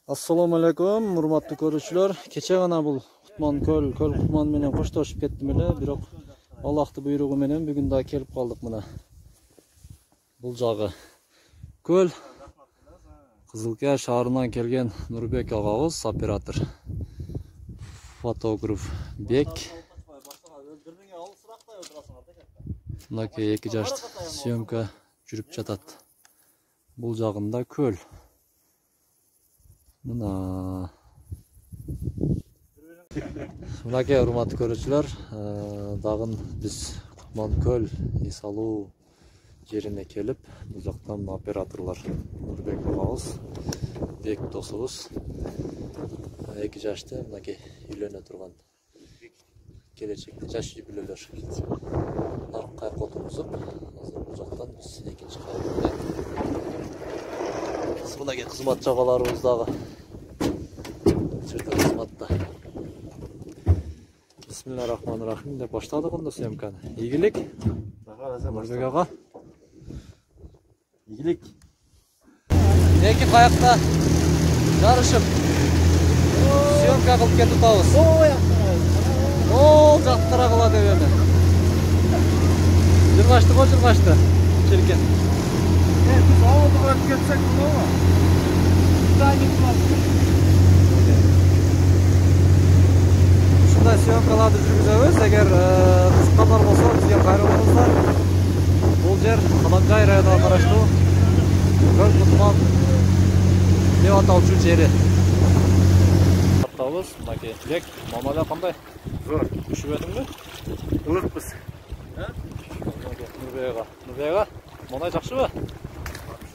Assalamu alaikum, hurmatly ko'ruvchilar. Kecha gana bu Qutman ko'l Qutman bilan qo'shtoshib ketdim ele, biroq Allohning buyrug'i bilan bugun da kelib qoldik mana. Bu jog'i ko'l Qizilka shahridan kelgan Nurbek og'amiz, operator, fotograf Bek. Bunaki iki jaşt syomka жүрүп жатат. Bu jog'inda ko'l. Bunaki hurmatly ko'ruvchilar, dag'ın biz Qutman ko'l esaluu жерine kelip, bu жактан operatorlar Nurbek og'amiz, Bek dosubuz, iki jaşta bunaki үйлөнө турган келечекте жаш үй-бүлөлөр. Кайыкка отургузуп, азыр бул жактан биз экинчи кайыкта. Мынакей кызмат чабаларыбыз дагы жерде кызматта. Bismillahirrahmanirrahim деп баштадык онда съемканы. Ийгилик. Нурбек ага. Ийгилик. Эки кайыкта жарышып съемка кылып кетип атабыз. О, жактыра кыла деп эми. Жыргашты го, жыргашты. Черкен. Biz avluga ötüp ketsek bolobу? Şunday syomkalarni жүргүзөбүz. Эгер кызыккандар болсо, бизге кайрылыңыздар. Бул жер Кадамжай районуна караштуу Көл Кутман деп аталчу жери. Атабыз, мынакей Бек, мамада кандай? Зор. Үшүбөдүңбү? Ылыкпыз. Нурбега, монай жакшыбы?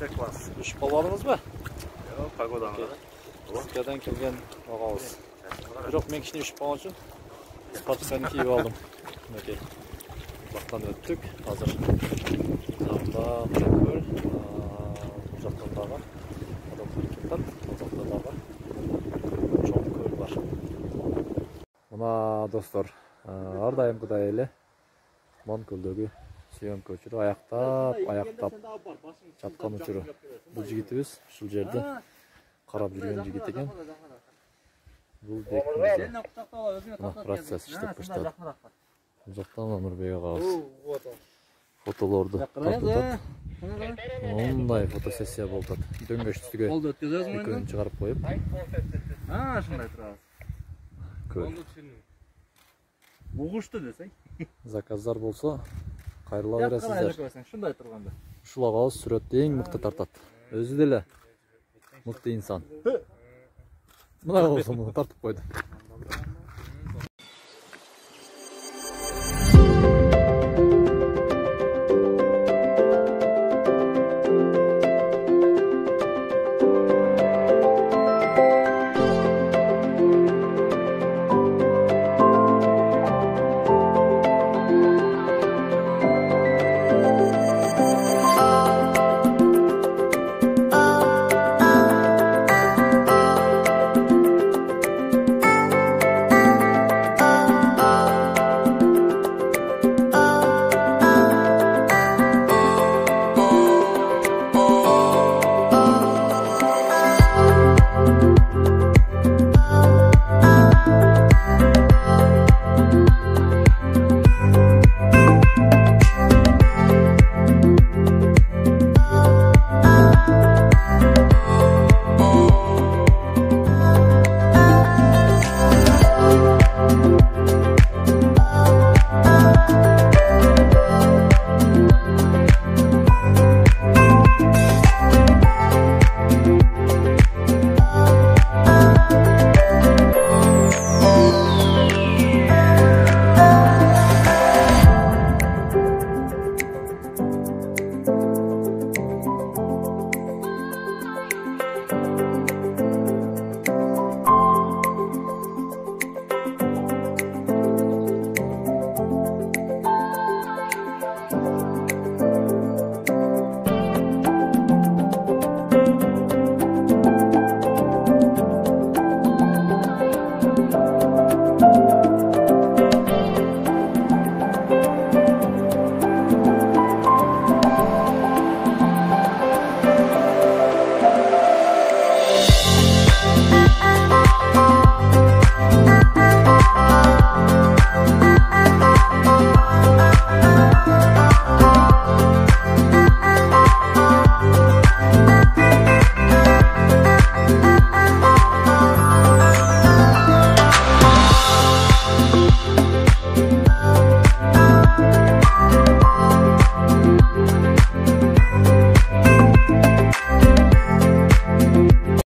Класс. Үшүп калбадыңызбы? Жок, погодага. Ылыкадан келген агабыз. Бирок мен кичине үшүп калган үчүн спортивканы кийип алдым. Мынакей. Жактан өттүк. Азыр жакта көл, жактан дагы адамдар кетат. Жакта дагы чоң көл бар. Мына достор, ар дайымкыдай эле Кутман көлдөгү съемка учуру аяктап жаткан учуру. Бул жигитибиз ушул жерде карап жүргөн жигит экен. Бул Бектин процесс иштеп баштады. Бул жактан Нурбек агабыз фотолорду тартып, мындай фотосессия болуп атат. Дөңгөчтүгө экөөнү чыгарып коюп. Ушундай турабыз. Көл. Бугушту десең. Заказдар болсо кайрыла бересиздер. Шундай турганда. Ушул агабыз сүрөттү эң мыкты тартат. Өзү деле мыкты инсан. Мына болсо муну тартып койду.